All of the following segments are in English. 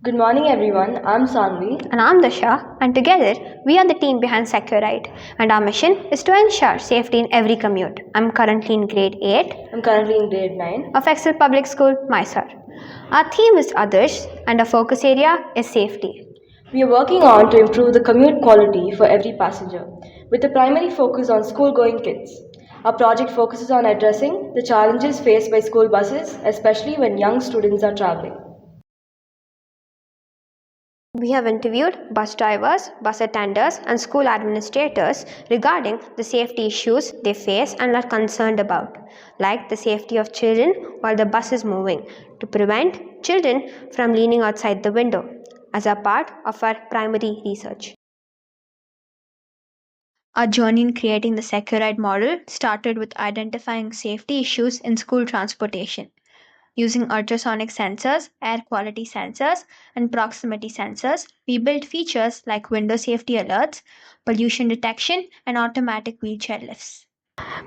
Good morning, everyone. I'm Saanvi. And I'm Dishaa, and together we are the team behind Securite. And our mission is to ensure safety in every commute. I'm currently in grade 8 I'm currently in grade 9 of Excel Public School, Mysuru. Our theme is others, and our focus area is safety. We are working on to improve the commute quality for every passenger, with a primary focus on school-going kids. Our project focuses on addressing the challenges faced by school buses, especially when young students are traveling. We have interviewed bus drivers, bus attendants, and school administrators regarding the safety issues they face and are concerned about, like the safety of children while the bus is moving, to prevent children from leaning outside the window, as a part of our primary research. Our journey in creating the Securite model started with identifying safety issues in school transportation. Using ultrasonic sensors, air quality sensors, and proximity sensors, we built features like window safety alerts, pollution detection, and automatic wheelchair lifts.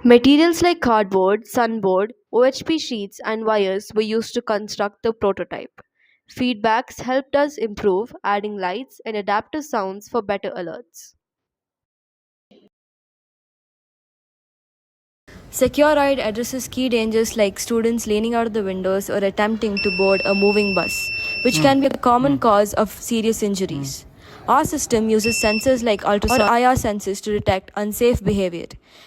Materials like cardboard, sunboard, OHP sheets, and wires were used to construct the prototype. Feedbacks helped us improve, adding lights and adaptive sounds for better alerts. Secure Ride addresses key dangers like students leaning out of the windows or attempting to board a moving bus, which can be a common cause of serious injuries. Our system uses sensors like ultrasonic or IR sensors to detect unsafe behavior,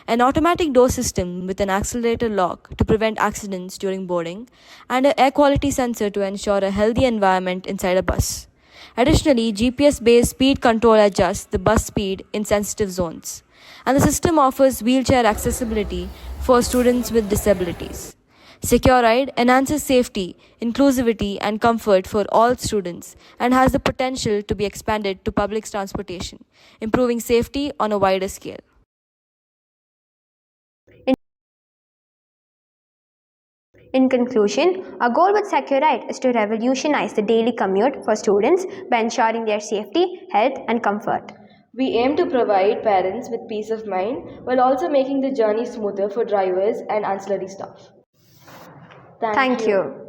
an automatic door system with an accelerator lock to prevent accidents during boarding, and an air quality sensor to ensure a healthy environment inside a bus. Additionally, GPS based speed control adjusts the bus speed in sensitive zones, and the system offers wheelchair accessibility for students with disabilities. Secure Ride enhances safety, inclusivity, and comfort for all students and has the potential to be expanded to public transportation, improving safety on a wider scale. In conclusion, our goal with Securite is to revolutionize the daily commute for students by ensuring their safety, health, and comfort. We aim to provide parents with peace of mind while also making the journey smoother for drivers and ancillary staff. Thank you.